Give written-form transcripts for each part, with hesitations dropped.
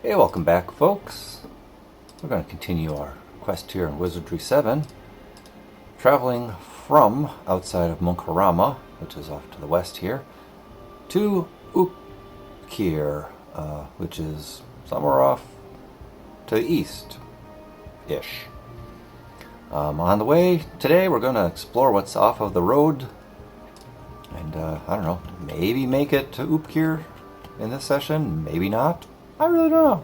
Hey, welcome back, folks. We're going to continue our quest here in Wizardry 7, traveling from outside of Munkarama, which is off to the west here, to Ukir, which is somewhere off to the east-ish. On the way today, we're going to explore what's off of the road, and I don't know, maybe make it to Ukir in this session, maybe not. I really don't know.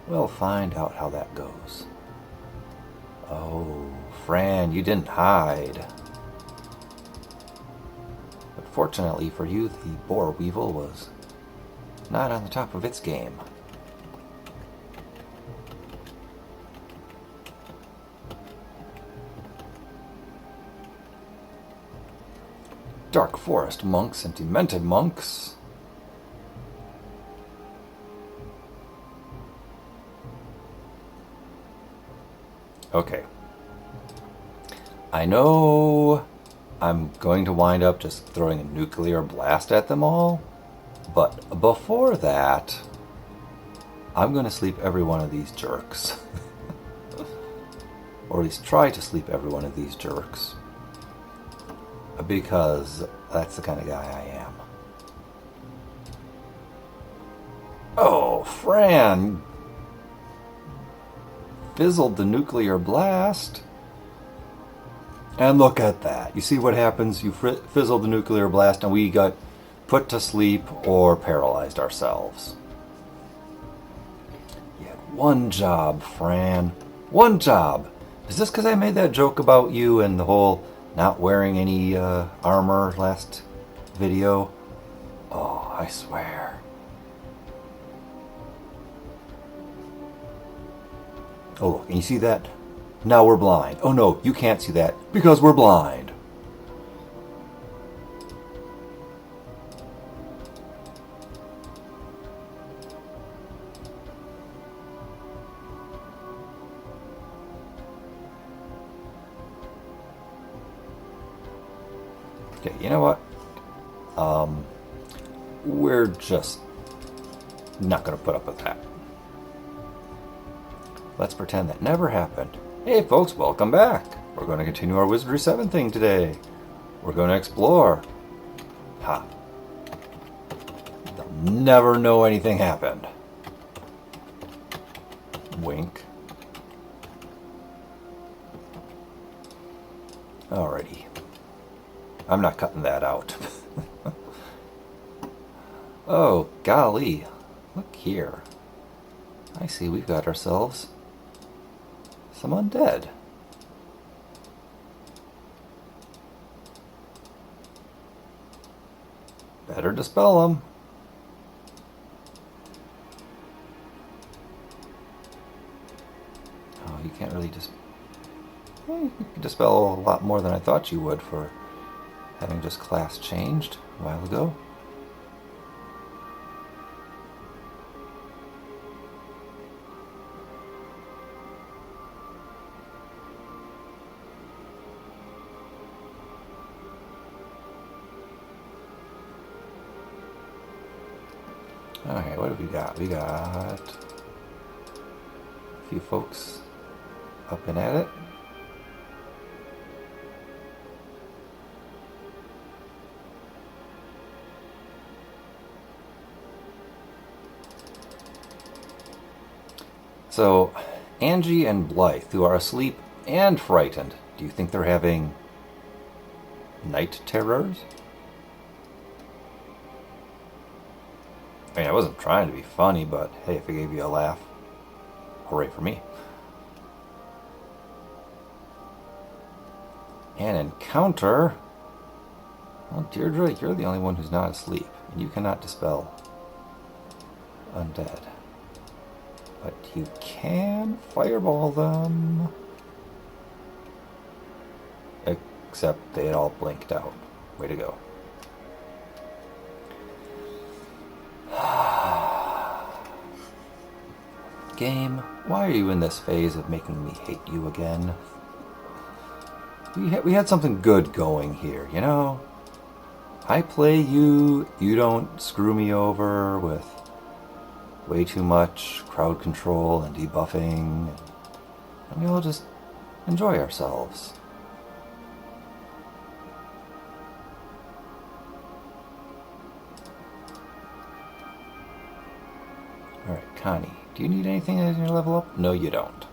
We'll find out how that goes. Oh, Fran, you didn't hide. But fortunately for you, the boar weevil was not on the top of its game. Dark forest monks and demented monks. Okay. I know I'm going to wind up just throwing a nuclear blast at them all, but before that, I'm going to sleep every one of these jerks. Or at least try to sleep every one of these jerks. Because that's the kind of guy I am. Oh, Fran! Fizzled the nuclear blast. And look at that. You see what happens? You fizzled the nuclear blast and we got put to sleep or paralyzed ourselves. You had one job, Fran. One job. Is this because I made that joke about you and the whole not wearing any armor last video? Oh, I swear. Oh, look, and you see that? Now we're blind. Oh no, you can't see that because we're blind. Okay, you know what? We're just not going to put up with that. Let's pretend that never happened. Hey folks, welcome back. We're going to continue our Wizardry 7 thing today. We're going to explore. Ha. They'll never know anything happened. Wink. Alrighty. I'm not cutting that out. Oh, golly. Look here. I see we've got ourselves some undead. Better dispel them. Oh, you can't really just... you can dispel a lot more than I thought you would for having just class changed a while ago. Okay, what have we got? We got a few folks up and at it. So, Angie and Blythe, who are asleep and frightened, do you think they're having night terrors? I mean, I wasn't trying to be funny, but hey, if I gave you a laugh, hooray for me. An encounter? Well, Deirdre, you're the only one who's not asleep, and you cannot dispel undead. But you can fireball them. Except they had all blinked out. Way to go. Game, why are you in this phase of making me hate you again? We had something good going here, you know? I play you, you don't screw me over with way too much crowd control and debuffing, and we all just enjoy ourselves. Alright, Connie, do you need anything as you level up? No, you don't.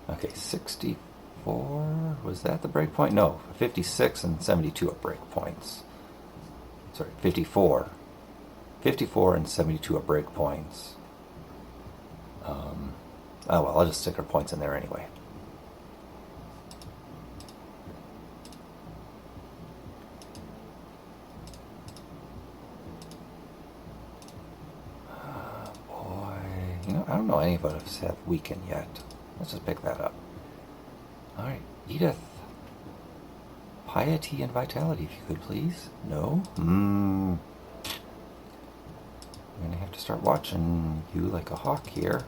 Okay, 64, was that the breakpoint? No, 56 and 72 are breakpoints. Sorry, 54. 54 and 72 are breakpoints. Oh well, I'll just stick our points in there anyway. Boy, you know, I don't know any of us have weakened yet. Let's just pick that up. Alright, Edith. Piety and vitality, if you could, please. No? I'm gonna have to start watching you like a hawk here.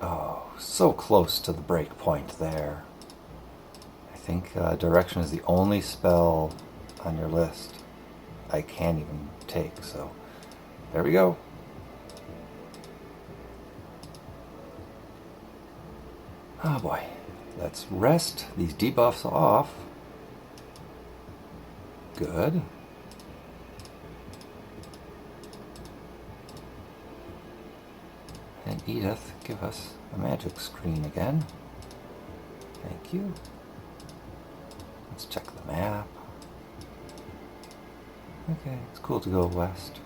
Oh, so close to the break point there. I think direction is the only spell on your list I can't even take, so there we go. Oh boy, let's rest these debuffs off. Good. And Edith, give us a magic screen again. Thank you. Let's check the map. Okay, it's cool to go west.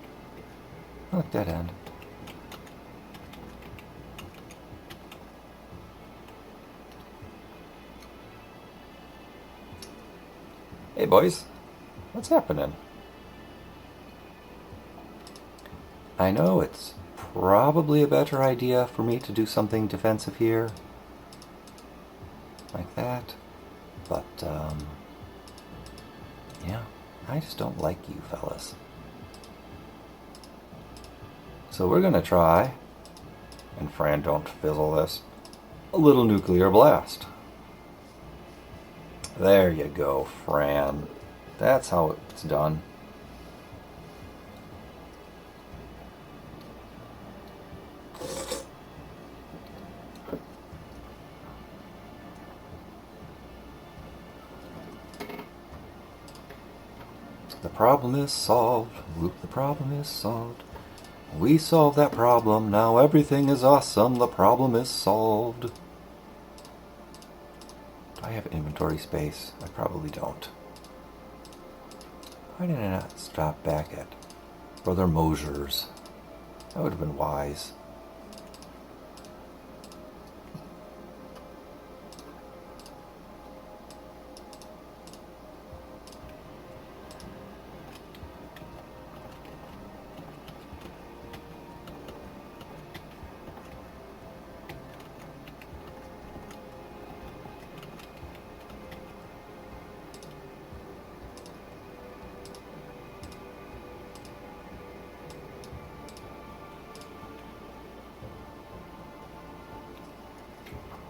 Look, dead end. Hey boys, what's happening? I know it's probably a better idea for me to do something defensive here. Like that. But, yeah. I just don't like you fellas. So we're gonna try, and Fran, don't fizzle this, a little nuclear blast. There you go, Fran. That's how it's done. The problem is solved. Whoop, the problem is solved. We solved that problem. Now everything is awesome. The problem is solved. Do I have inventory space? I probably don't. Why did I not stop back at Brother Mosier's? That would have been wise.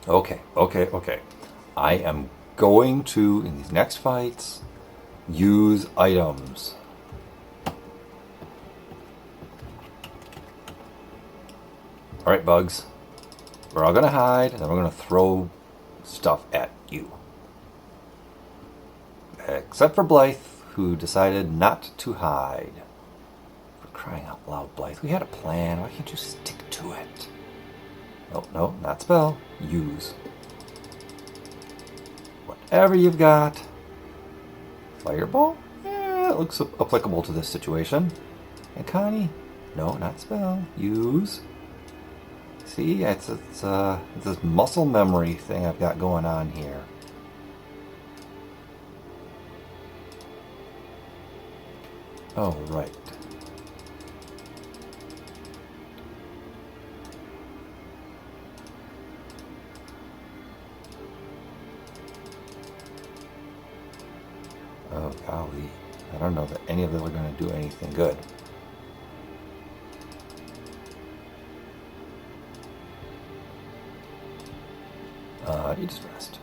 Okay. I am going to, in these next fights, use items. Alright, bugs. We're all gonna hide, and then we're gonna throw stuff at you. Except for Blythe, who decided not to hide. For crying out loud, Blythe. We had a plan. Why can't you stick to it? No, not spell. Use. Whatever you've got. Fireball? Yeah, it looks applicable to this situation. And Connie? No, not spell. Use. See, it's this muscle memory thing I've got going on here. Oh, right. Golly, I don't know that any of them are going to do anything good. You just rest.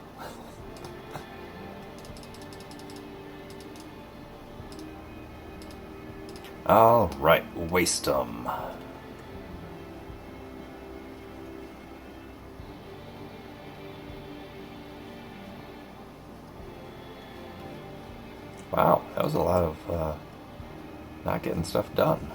All right, waste them. Wow, that was a lot of not getting stuff done.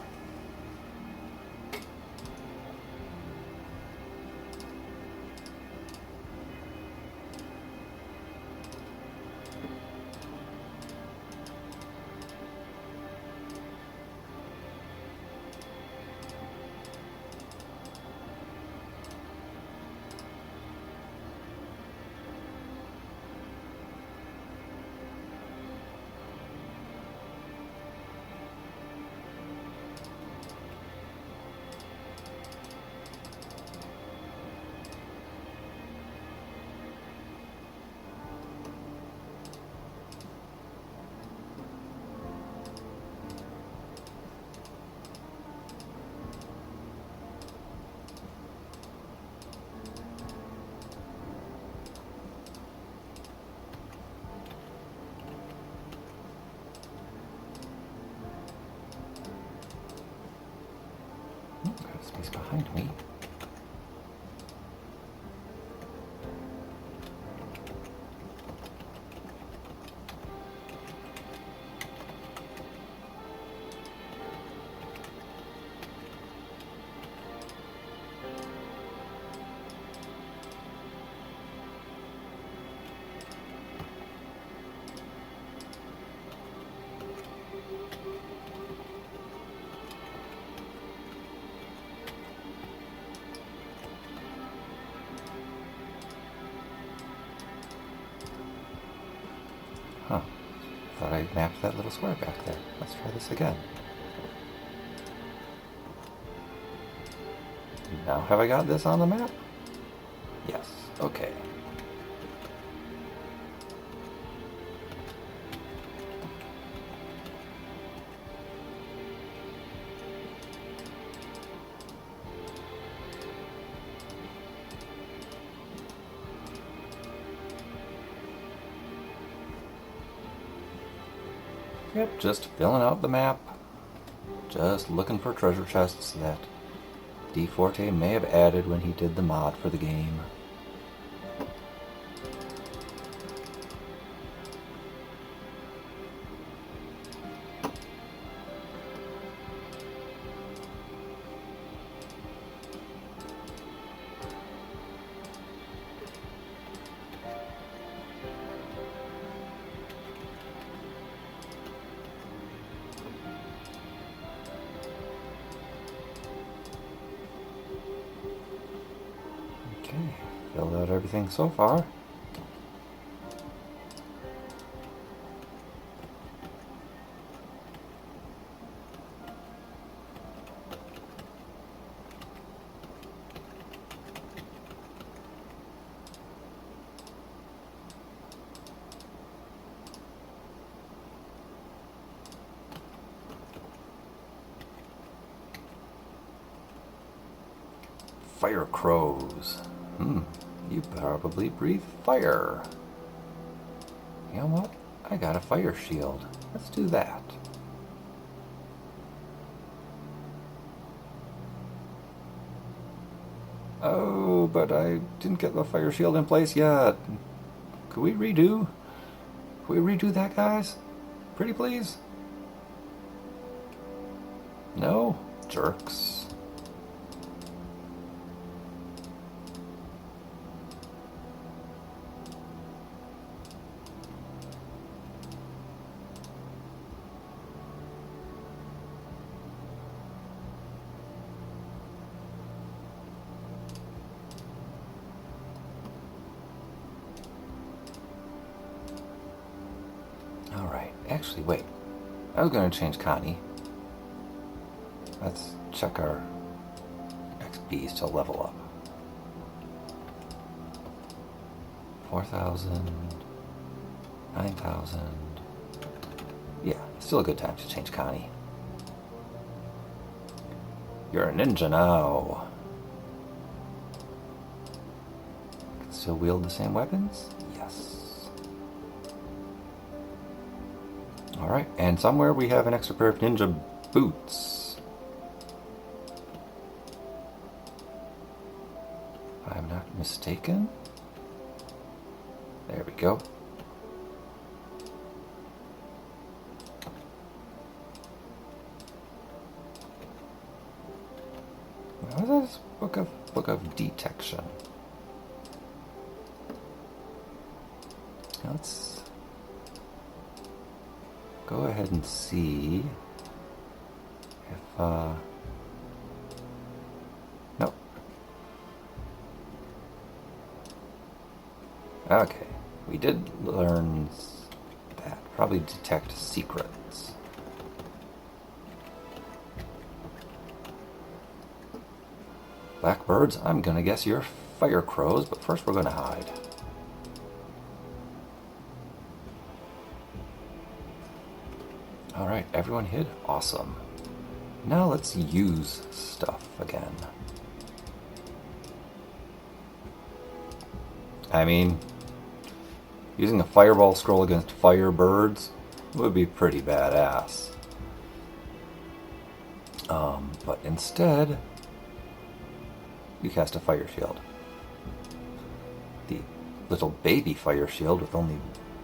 Got space behind me. Huh. Thought I mapped that little square back there. Let's try this again. Now have I got this on the map? Yes. Okay. Yep, just filling out the map. Just looking for treasure chests that dfortae may have added when he did the mod for the game. Okay, filled out everything so far. Fire crows. You probably breathe fire. You know what? I got a fire shield. Let's do that. Oh, but I didn't get the fire shield in place yet. Could we redo? Could we redo that, guys? Pretty please? No? Jerks. Actually, wait. I was going to change Connie. Let's check our XPs to level up. 4,000, 9,000, still a good time to change Connie. You're a ninja now. Can still wield the same weapons? Yes. Alright, and somewhere we have an extra pair of ninja boots. If I'm not mistaken. There we go. What is this? Book of detection. Let's go ahead and see if nope. Okay, we did learn that. Probably detect secrets. Blackbirds, I'm gonna guess you're fire crows, but first we're gonna hide. Alright, everyone hid? Awesome. Now let's use stuff again. I mean, using a fireball scroll against firebirds would be pretty badass. But instead, you cast a fire shield. The little baby fire shield with only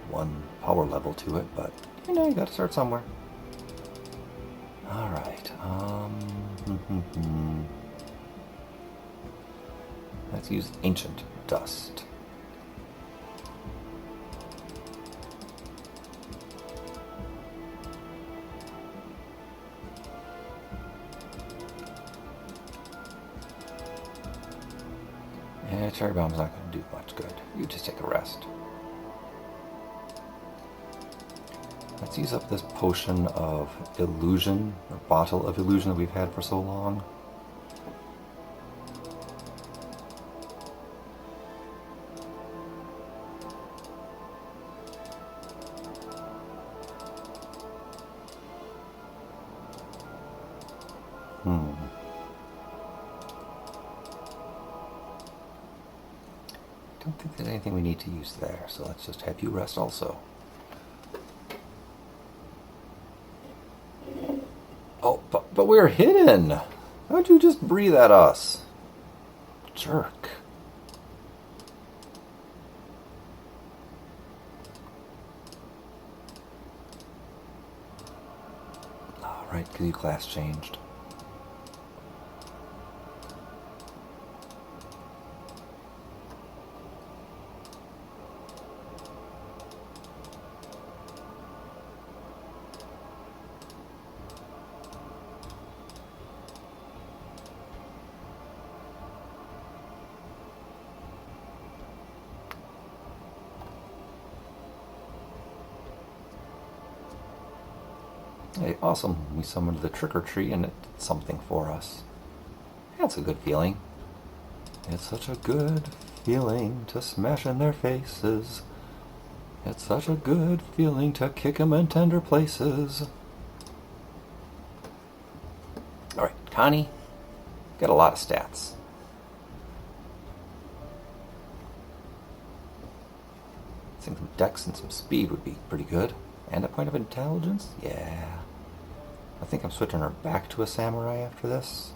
one power level to it, but you know, you gotta start somewhere. Alright, let's use Ancient Dust. Yeah, Cherry Bomb's not going to do much good. You just take a rest. Let's use up this potion of illusion, or bottle of illusion that we've had for so long. I don't think there's anything we need to use there, so let's just have you rest also. Oh, but we're hidden! How'd you just breathe at us? Jerk. Alright, because you class changed. Hey, awesome. We summoned the Trick-or Tree and it did something for us. That's a good feeling. It's such a good feeling to smash in their faces. It's such a good feeling to kick them in tender places. Alright, Connie, got a lot of stats. I think some dex and some speed would be pretty good. And a point of intelligence? Yeah. I think I'm switching her back to a samurai after this.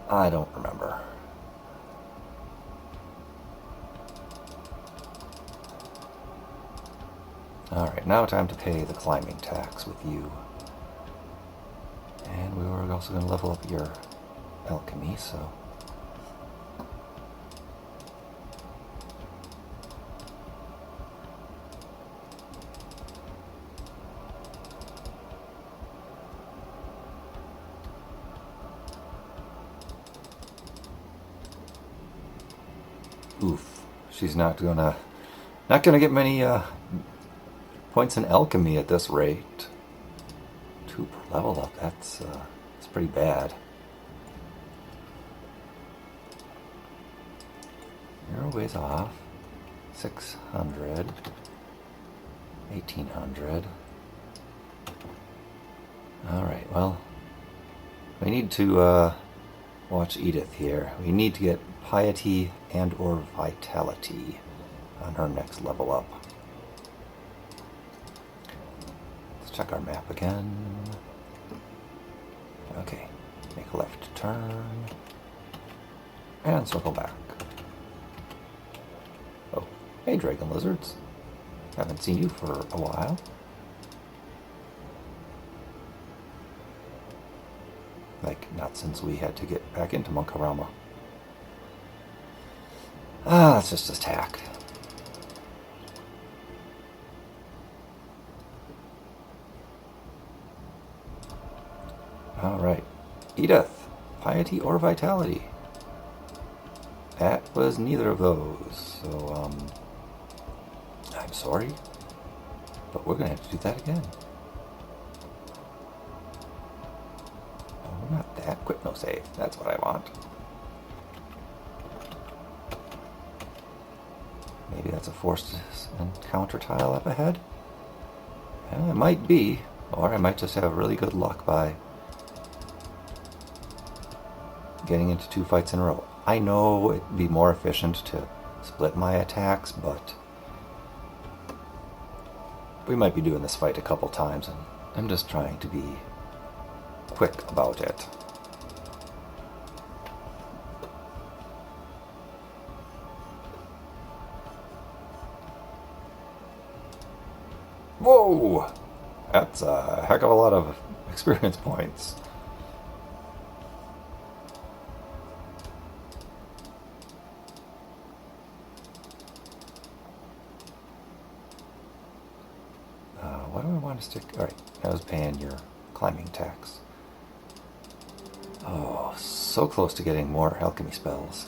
I don't remember. Alright, now time to pay the climbing tax with you. And we were also going to level up your alchemy, so... Oof, she's not gonna get many points in alchemy at this rate. 2 per level up, that's pretty bad. You're a ways off. 600, 1800. Well, we need to watch Edith here. We need to get piety and or vitality on her next level up. Let's check our map again. Okay, make a left turn and circle back. Oh, hey dragon lizards. Haven't seen you for a while. Like, not since we had to get back into Munkarama. Let's just attack. Alright. Edith, piety or vitality? That was neither of those, so, I'm sorry, but we're gonna have to do that again. Oh, not that. Quick no save. That's what I want. Maybe that's a forced encounter tile up ahead? Well, it might be, or I might just have really good luck by getting into 2 fights in a row. I know it'd be more efficient to split my attacks, but we might be doing this fight a couple times, and I'm just trying to be quick about it. Whoa! That's a heck of a lot of experience points. What do I want to stick? Alright, I was paying your climbing tax. Oh, so close to getting more alchemy spells.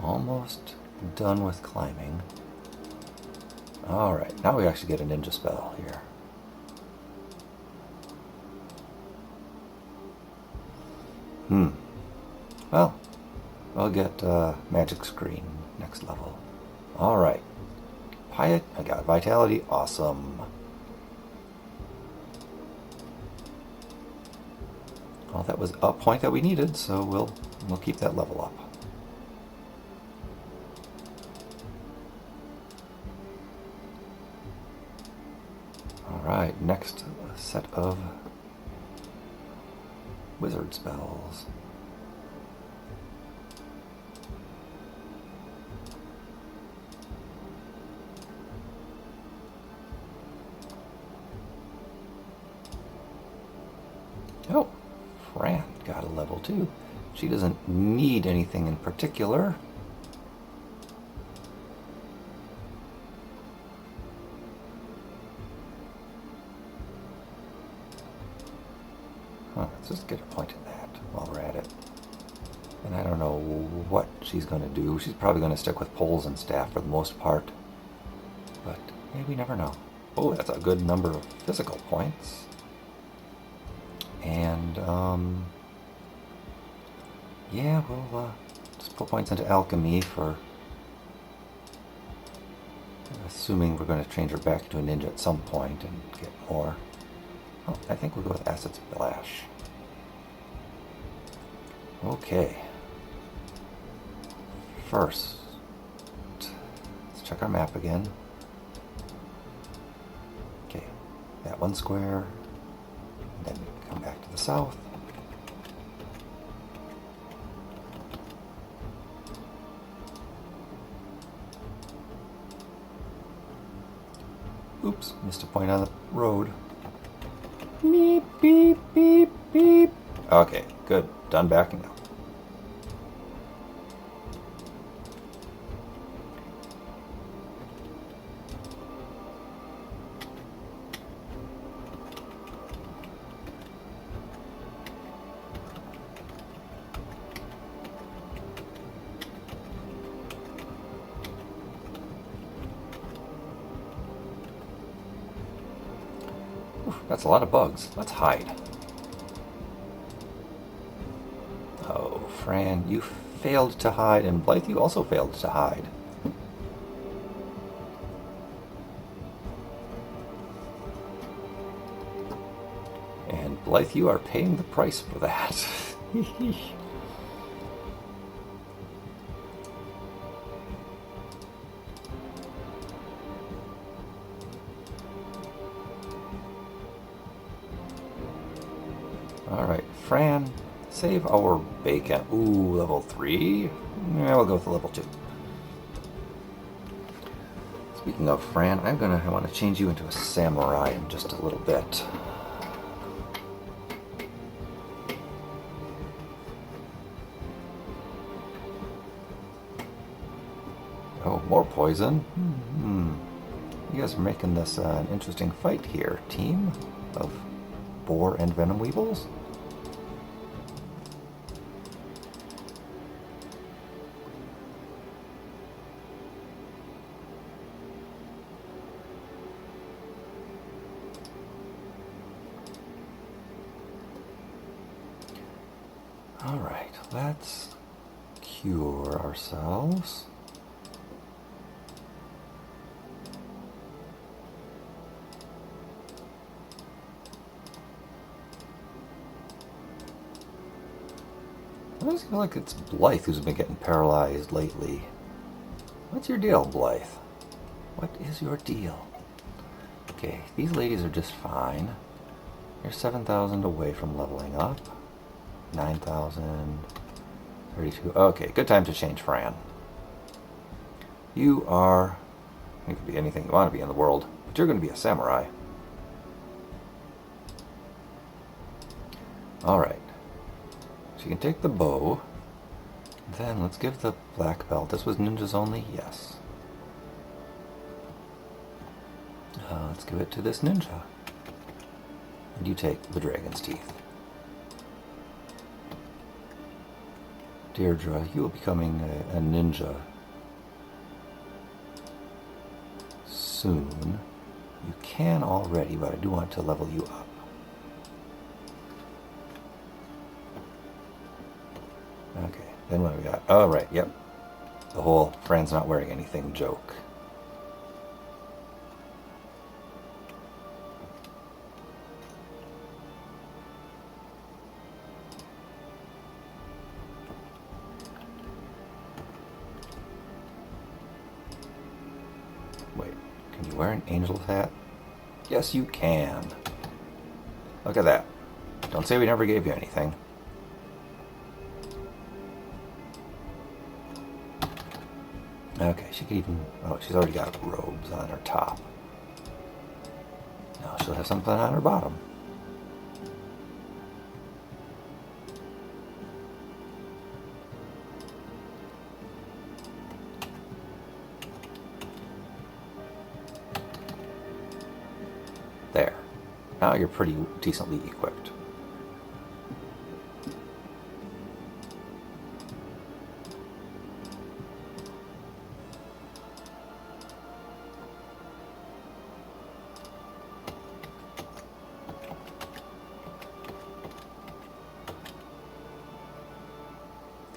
Almost done with climbing. Alright, now we actually get a ninja spell here. Well, I'll get magic screen next level. Alright. I got vitality. Awesome. Well, that was a point that we needed, so we'll keep that level up. Alright, next set of wizard spells. Oh, Fran got a level 2. She doesn't need anything in particular. Let's just get a point in that while we're at it. And I don't know what she's going to do. She's probably going to stick with poles and staff for the most part. But hey, we never know. Oh, that's a good number of physical points. And, yeah, we'll just put points into alchemy for assuming we're going to change her back to a ninja at some point and get more. Oh, I think we'll go with Acid Splash. Okay. First, let's check our map again. Okay, that one square, and then come back to the south. Oops, missed a point on the road. Beep, beep, beep, beep. Okay, good. Done backing up. That's a lot of bugs. Let's hide. Oh, Fran, you failed to hide, and Blythe, you also failed to hide. And Blythe, you are paying the price for that. Alright, Fran, save our bacon. Ooh, level 3? Yeah, we'll go with level 2. Speaking of Fran, I want to change you into a samurai in just a little bit. Oh, more poison? You guys are making this an interesting fight here, team of boar and venom weevils. Alright, let's cure ourselves. I always feel like it's Blythe who's been getting paralyzed lately. What's your deal, Blythe? What is your deal? Okay, these ladies are just fine. You're 7,000 away from leveling up. 9,000. 32. Okay, good time to change Fran. You could be anything you want to be in the world, but you're going to be a samurai. Alright. So you can take the bow. Then let's give the black belt. This was ninjas only? Yes. Let's give it to this ninja. And you take the dragon's teeth. Deirdre, you will be becoming a ninja soon. You can already, but I do want to level you up. Okay, then what do we got? Oh, right, yep. The whole Fran's not wearing anything joke. Wait, can you wear an angel's hat? Yes, you can. Look at that. Don't say we never gave you anything. Okay, she could even... Oh, she's already got robes on her top. Now she'll have something on her bottom. There. Now you're pretty decently equipped.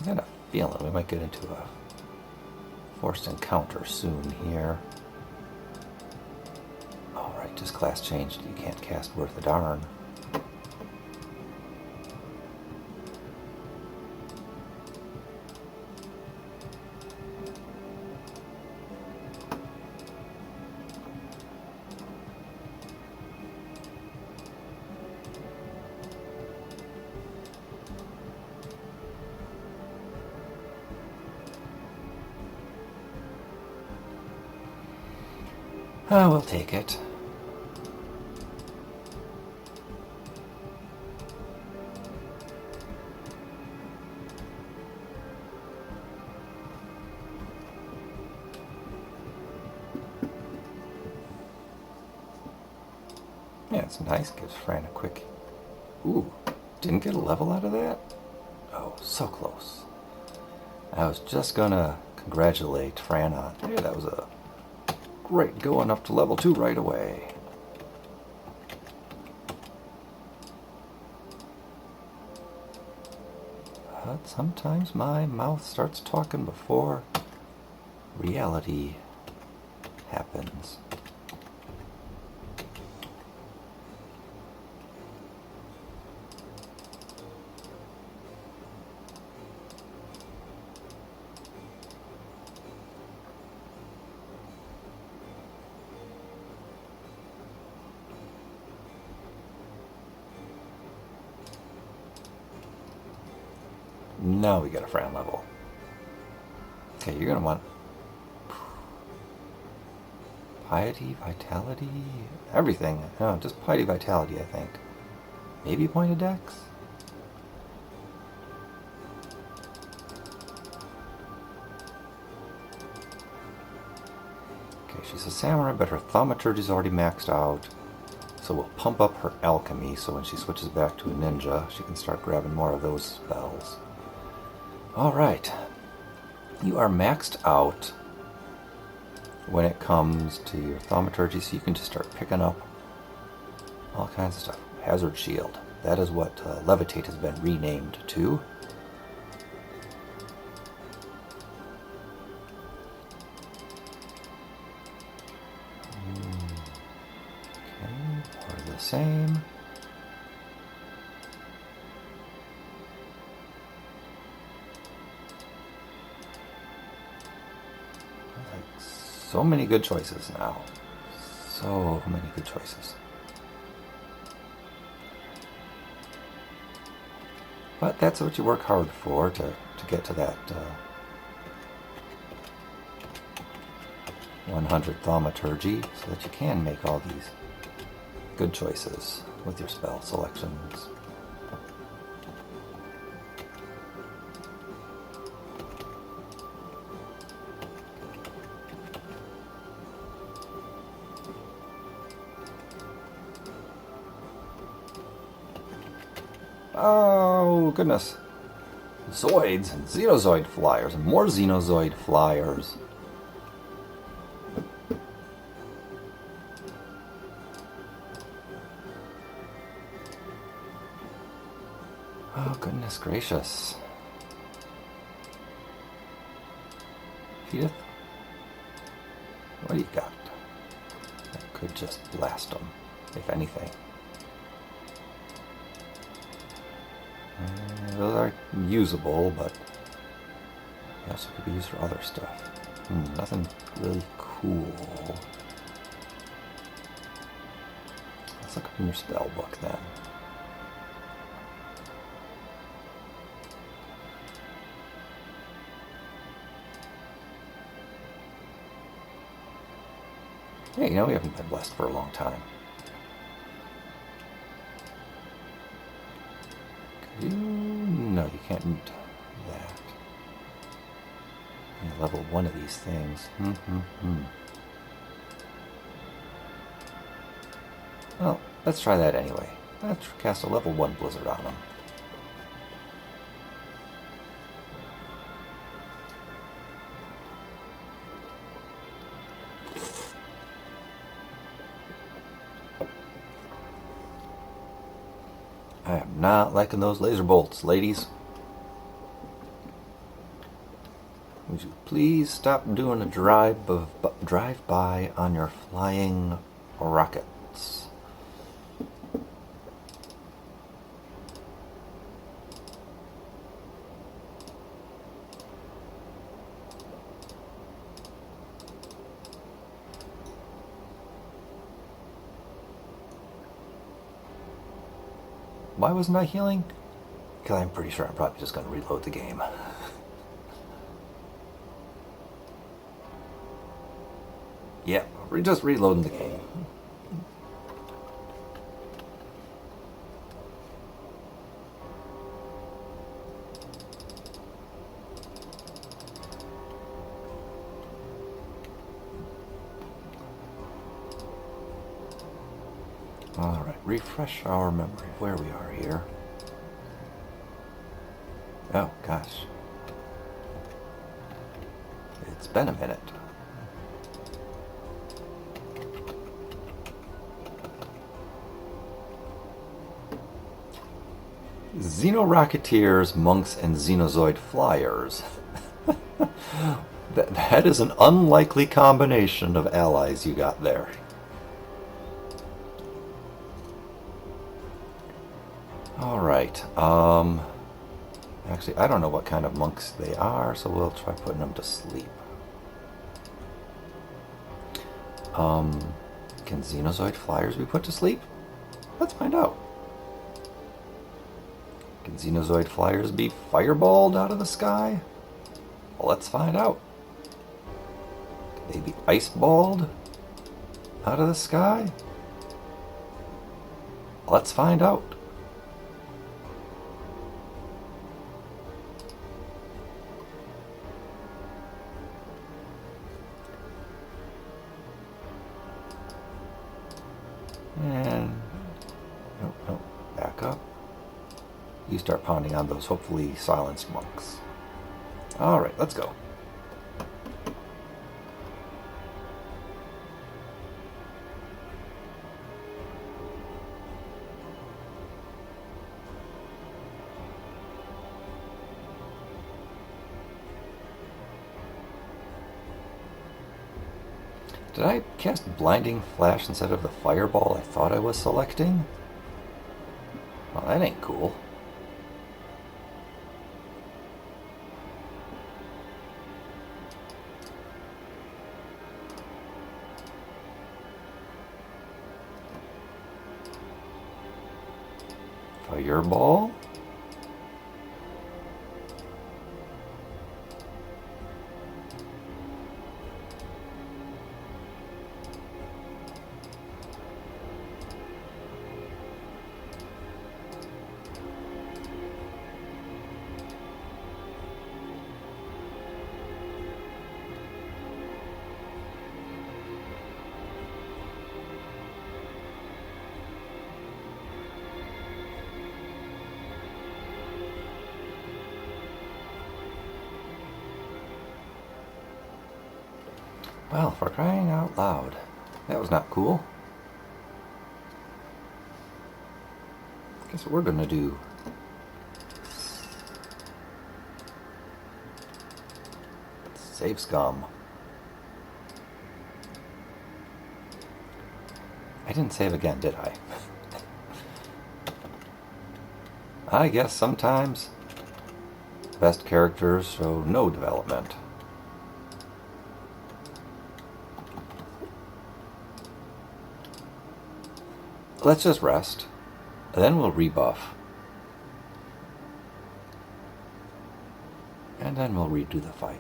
I got a feeling we might get into a forced encounter soon here. Alright, just class changed. You can't cast Worth a Darn. Oh, we'll take it. Yeah, it's nice. Gives Fran a quick... Ooh, didn't get a level out of that? Oh, so close. I was just gonna congratulate Fran on... Hey, that was a great going up to level 2 right away. But sometimes my mouth starts talking before reality happens. Now we get a Fran level. Okay, you're gonna want piety, vitality, everything. No, just piety, vitality, I think. Maybe point of dex? Okay, she's a samurai, but her thaumaturgy is already maxed out. So we'll pump up her alchemy, so when she switches back to a ninja, she can start grabbing more of those spells. Alright. You are maxed out when it comes to your thaumaturgy, so you can just start picking up all kinds of stuff. Hazard shield. That is what levitate has been renamed to. Okay, more the same. So many good choices now. So many good choices. But that's what you work hard for, to get to that 100 thaumaturgy, so that you can make all these good choices with your spell selections. Oh, goodness. Zoids and Xenozoid flyers, and more Xenozoid flyers. Oh, goodness gracious. Edith? What do you got? That could just blast them, if anything. Those are usable, but they also could be used for other stuff. Nothing really cool. Let's look up in your spell book then. Hey, you know, we haven't been blessed for a long time. No, you can't do that. You level one of these things. Well, let's try that anyway. Let's cast a level 1 blizzard on him. I am not liking those laser bolts, ladies. Would you please stop doing a drive-by on your flying rockets? Why wasn't I healing? Because I'm pretty sure I'm probably just going to reload the game. Yeah, we're just reloading the game. Alright, refresh our memory of where we are here. Oh, gosh. It's been a minute. Xeno-Rocketeers, Monks, and Xenozoid Flyers. That is an unlikely combination of allies you got there. Alright, actually, I don't know what kind of monks they are, so we'll try putting them to sleep. Can Xenozoid Flyers be put to sleep? Let's find out. Can Xenozoid flyers be fireballed out of the sky? Well, let's find out. Could they be ice-balled out of the sky? Let's find out. And nope, back up. You start pounding on those hopefully silenced monks. Alright, let's go. Did I cast Blinding Flash instead of the Fireball I thought I was selecting? Well, that ain't cool. Fireball? Well, for crying out loud. That was not cool. Guess what we're gonna do. Save scum. I didn't save again, did I? I guess sometimes the best characters show no development. Let's just rest, and then we'll rebuff. And then we'll redo the fight.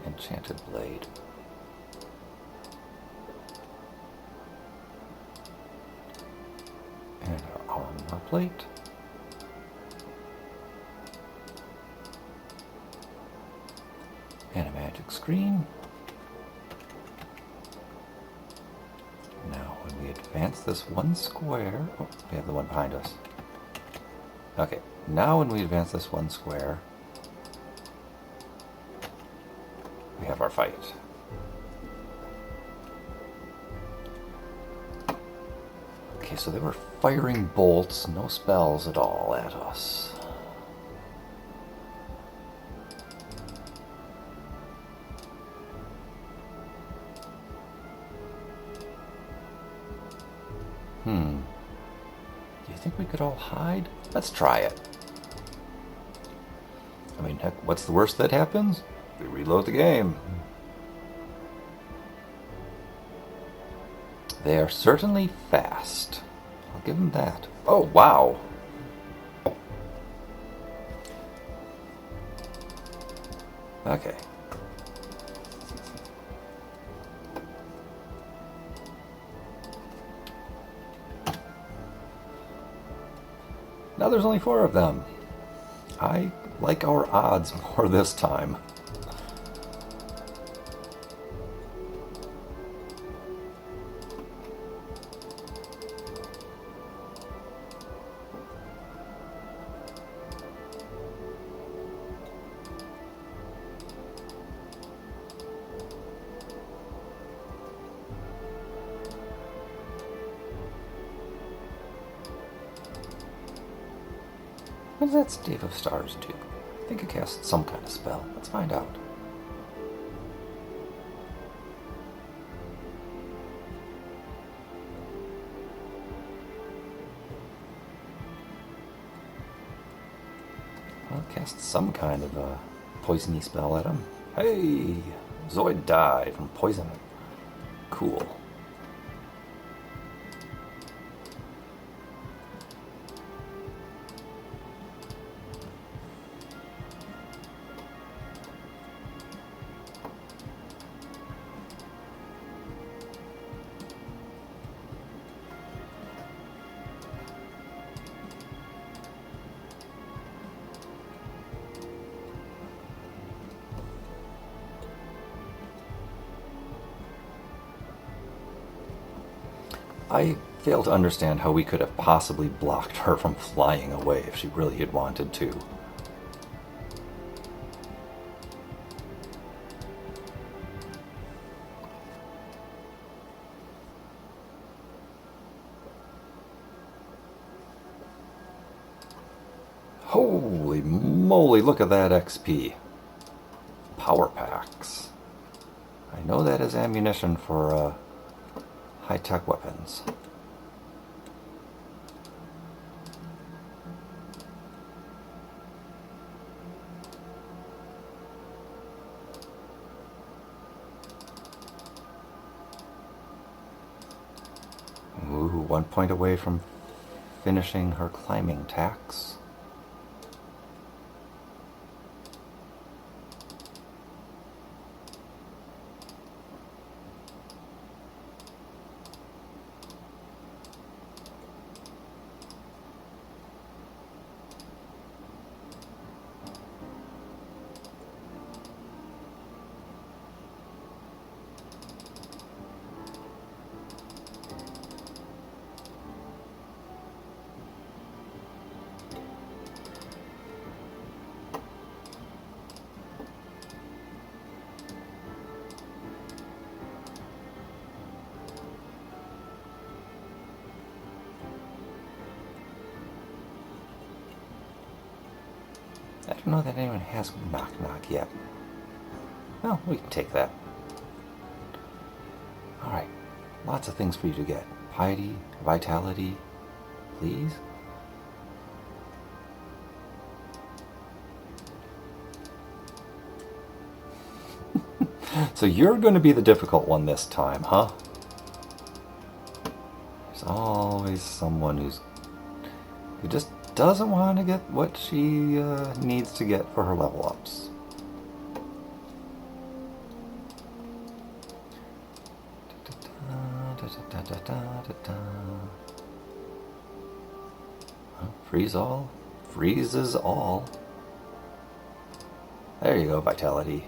Enchanted blade. And our armor plate. And a magic screen. Now when we advance this one square... Oh, we have the one behind us. Okay, now when we advance this one square, we have our fight. Okay, so they were firing bolts, no spells at all at us. Do you think we could all hide? Let's try it. I mean, heck, what's the worst that happens? We reload the game. They are certainly fast. I'll give them that. Oh, wow. Okay. Now there's only 4 of them. I like our odds more this time. What does that Stave of Stars do? I think it casts some kind of spell. Let's find out. Well, it casts some kind of a poisony spell at him. Hey! Zoid die from poison. Cool. I fail to understand how we could have possibly blocked her from flying away if she really had wanted to. Holy moly, look at that XP. Power packs. I know that is ammunition for high-tech weapons. Ooh, 1 point away from finishing her climbing tax. I don't know that anyone has Knock Knock yet. Well, we can take that. Alright, lots of things for you to get. Piety, Vitality, please. So you're going to be the difficult one this time, huh? There's always someone who just doesn't want to get what she needs to get for her level ups. Freeze all? Freezes all. There you go, Vitality.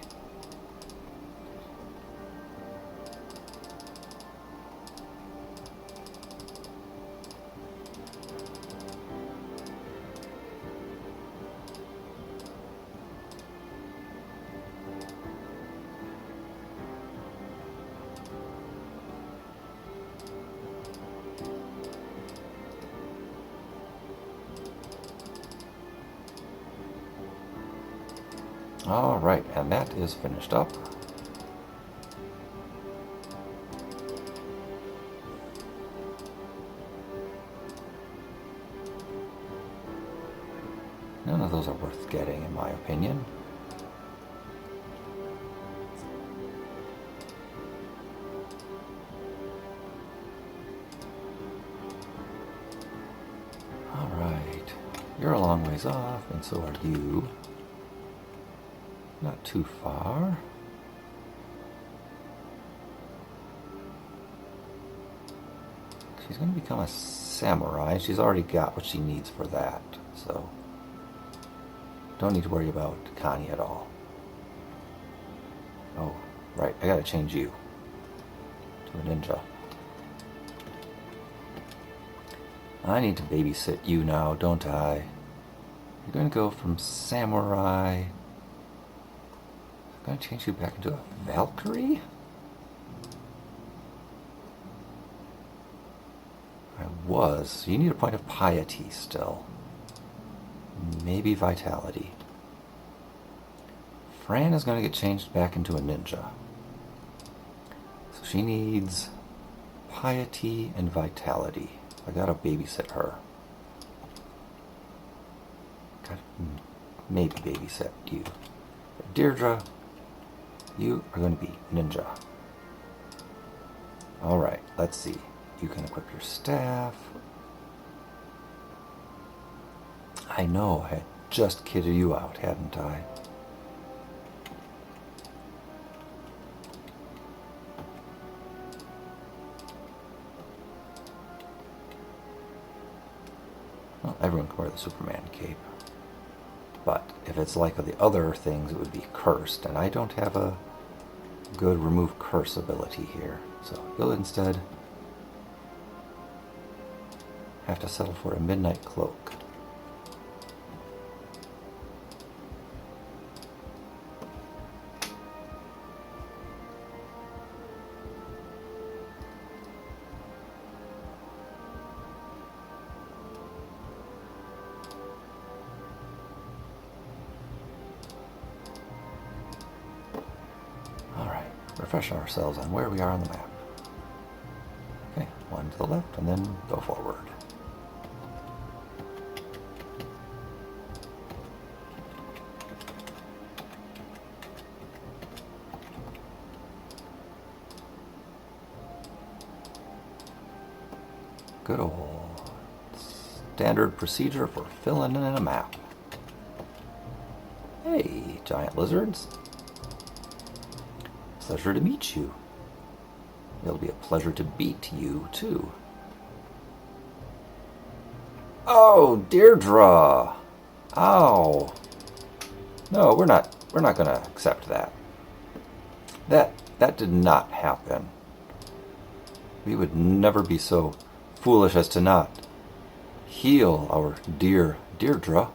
Alright, and that is finished up. None of those are worth getting, in my opinion. Alright, you're a long ways off, and so are you. Not too far. She's going to become a samurai. She's already got what she needs for that, so don't need to worry about Connie at all. Oh, right, I gotta change you to a ninja. I need to babysit you now, don't I? You're going to go from samurai. I'm going to change you back into a Valkyrie? I was. You need a point of piety still. maybe vitality. Fran is going to get changed back into a ninja. So she needs piety and vitality. I gotta babysit her. Gotta maybe babysit you. But Deirdre, you are going to be ninja. Alright, let's see. You can equip your staff. I know, I had just kitted you out, hadn't I? Well, everyone can wear the Superman cape. But if it's like the other things, it would be cursed, and I don't have a good remove curse ability here. So you'll instead have to settle for a midnight cloak. Refresh ourselves on where we are on the map. Okay, one to the left and then go forward. Good old standard procedure for filling in a map. Hey, giant lizards. Pleasure to meet you. It'll be a pleasure to beat you, too. Oh, Deirdre! Ow! No, we're not gonna accept that. That did not happen. We would never be so foolish as to not heal our dear Deirdre.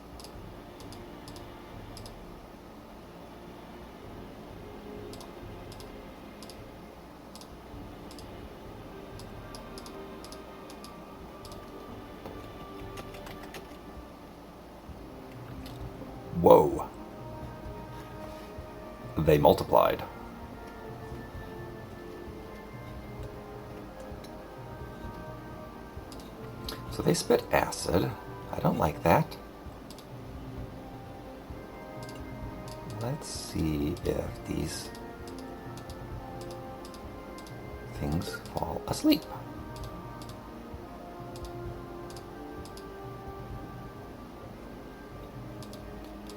Whoa. They multiplied. So they spit acid. I don't like that. Let's see if these things fall asleep.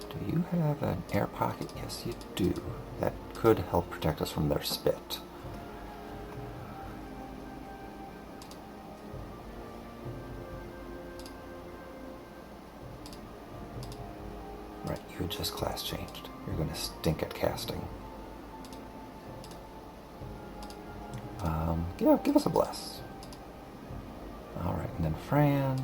Do you have an air pocket? Yes, you do. That could help protect us from their spit. Right, you had just class changed. You're going to stink at casting. Yeah, give us a bless. Alright, and then Fran.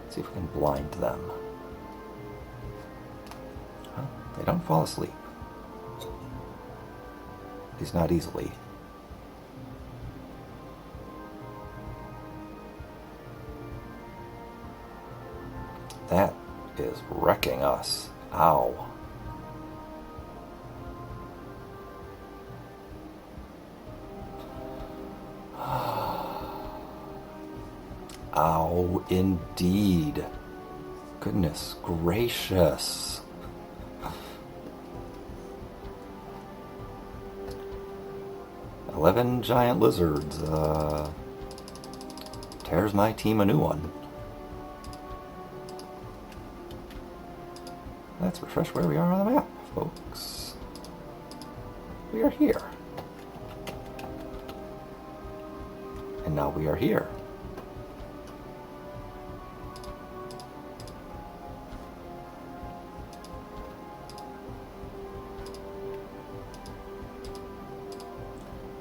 See if we can blind them. Well, they don't fall asleep. At least not easily. That is wrecking us. Ow. Ow, indeed. Goodness gracious. "11 giant lizards, tears my team a new one." Let's refresh where we are on the map, folks. We are here. And now we are here.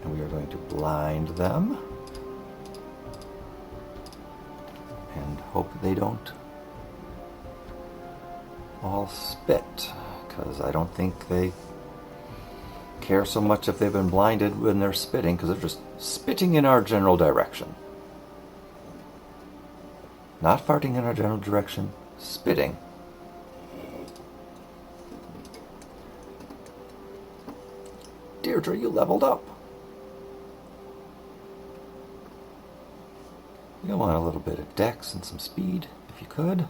And we are going to blind them. And hope they don't all spit, because I don't think they care so much if they've been blinded when they're spitting, because they're just spitting in our general direction. Not farting in our general direction, spitting. Deirdre, you leveled up. You want a little bit of dex and some speed, if you could.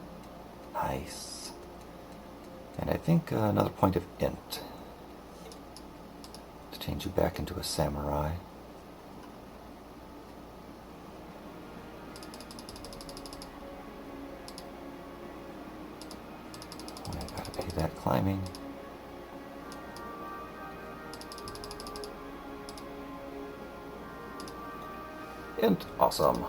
Nice. And I think another point of int to change you back into a samurai. I gotta pay that climbing. Int, awesome.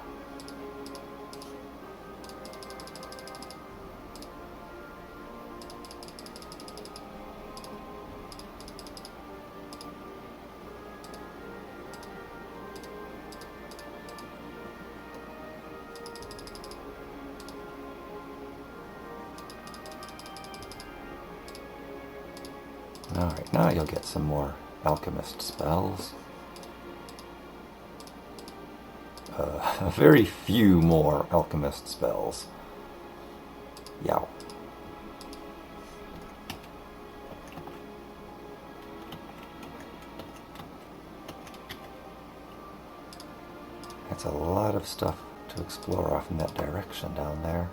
Alright, now you'll get some more alchemist spells. Very few more alchemist spells. Yow. That's a lot of stuff to explore off in that direction down there.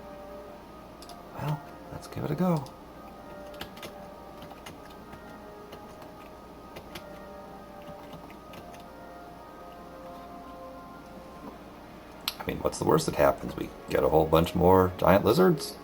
Well, let's give it a go. I mean, what's the worst that happens? We get a whole bunch more giant lizards?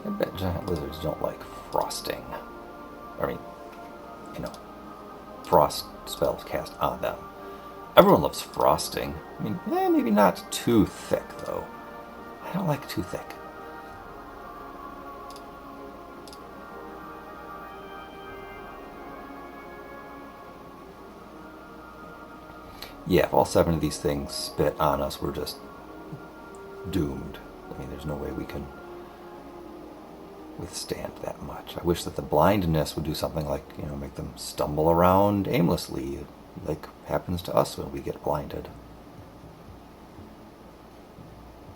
I bet giant lizards don't like frosting. I mean, you know, frost spells cast on them. Everyone loves frosting. I mean, maybe not too thick, though. I don't like too thick. Yeah, if all 7 of these things spit on us, we're just doomed. I mean, there's no way we can withstand that much. I wish that the blindness would do something like, you know, make them stumble around aimlessly, like happens to us when we get blinded.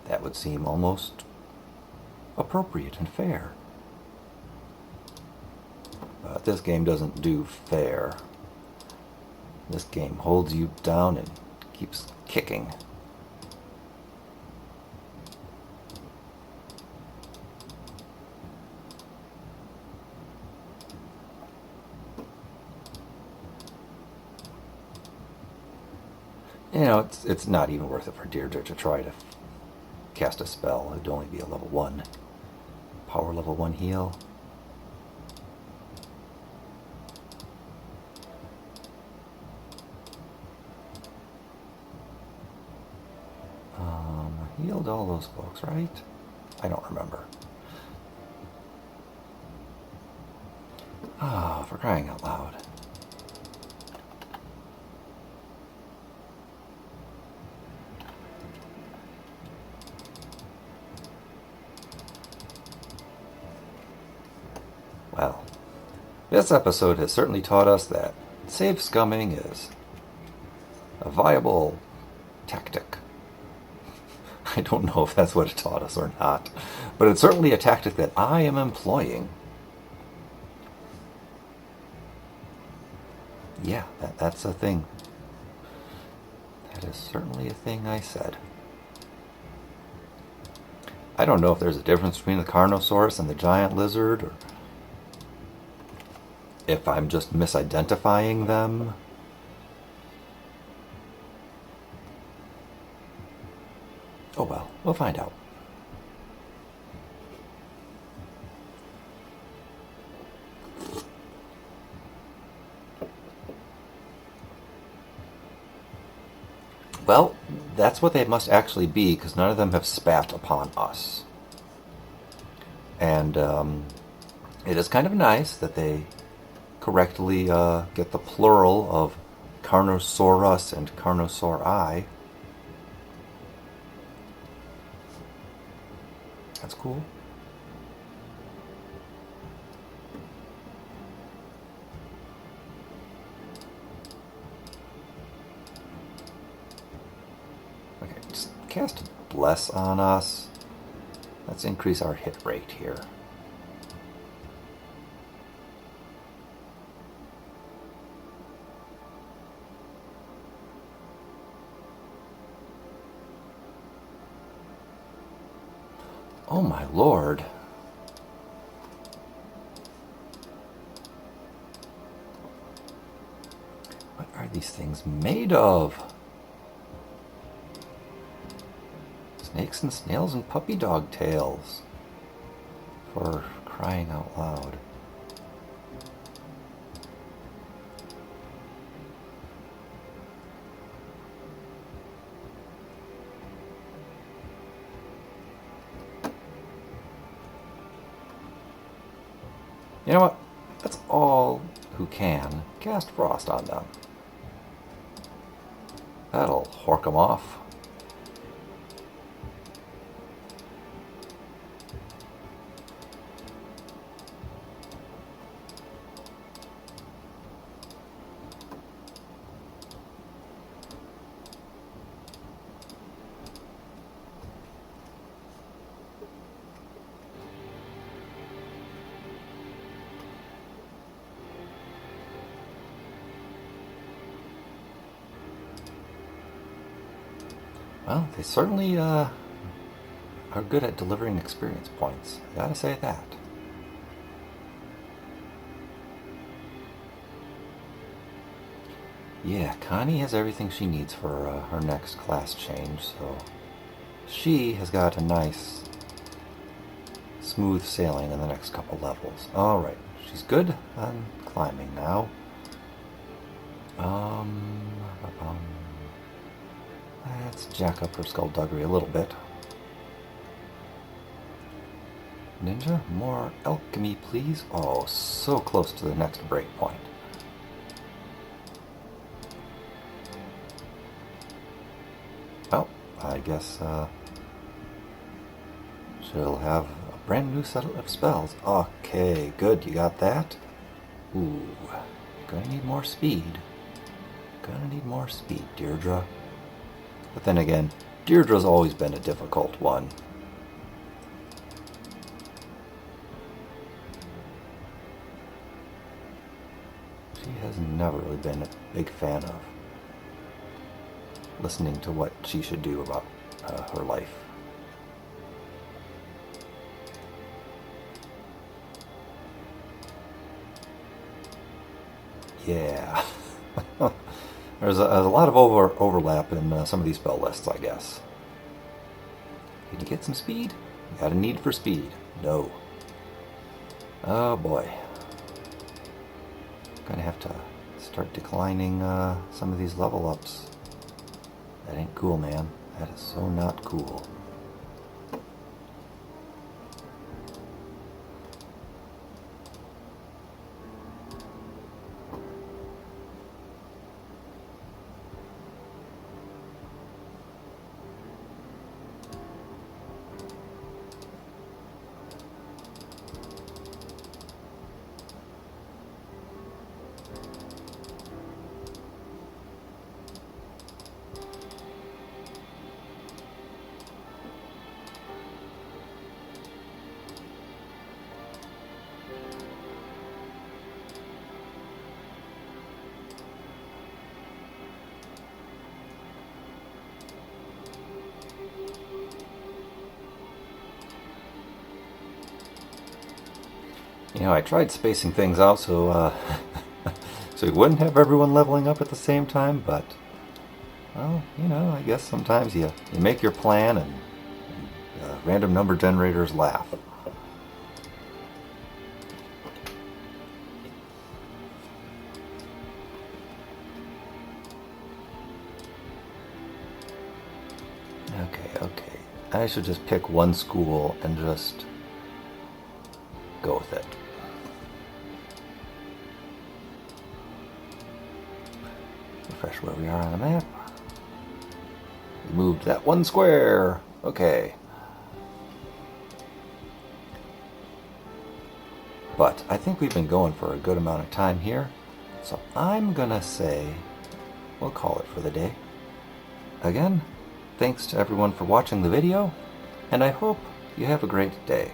That would seem almost appropriate and fair. But this game doesn't do fair. This game holds you down and keeps kicking. You know, it's not even worth it for Deirdre to try to cast a spell. It'd only be a level 1. Power level 1 heal. Healed all those folks, right? I don't remember. Oh, for crying out loud. Well, this episode has certainly taught us that save scumming is a viable tactic. I don't know if that's what it taught us or not, but it's certainly a tactic that I am employing. Yeah, that's a thing. That is certainly a thing I said. I don't know if there's a difference between the Carnosaurus and the giant lizard, or if I'm just misidentifying them. Oh well, we'll find out. Well, that's what they must actually be, because none of them have spat upon us. And it is kind of nice that they correctly get the plural of Carnosaurus and Carnosauri. That's cool. Okay, just cast Bless on us. Let's increase our hit rate here. Oh my lord. What are these things made of? Snakes and snails and puppy dog tails. For crying out loud. You know what? That's all who can. Cast Frost on them. That'll hork them off. Well, they certainly are good at delivering experience points. I gotta say that. Yeah, Connie has everything she needs for her next class change, so she has got a nice, smooth sailing in the next couple levels. Alright, she's good on climbing now. Let's jack up her skullduggery a little bit. Ninja, more alchemy, please. Oh, so close to the next breakpoint. Well, I guess she'll have a brand new set of spells. Okay, good, you got that. Ooh, gonna need more speed. Gonna need more speed, Deirdre. But then again, Deirdre's always been a difficult one. She has never really been a big fan of listening to what she should do about her life. Yeah. There's a lot of overlap in some of these spell lists, I guess. Did you get some speed? You got a need for speed. No. Oh boy. Gonna have to start declining some of these level ups. That ain't cool, man. That is so not cool. You know, I tried spacing things out so so we wouldn't have everyone leveling up at the same time, but, well, you know, I guess sometimes you make your plan and random number generators laugh. Okay. I should just pick one school and just go with it. Refresh where we are on the map. We moved that one square. Okay. But I think we've been going for a good amount of time here. So I'm gonna say we'll call it for the day. Again, thanks to everyone for watching the video, and I hope you have a great day.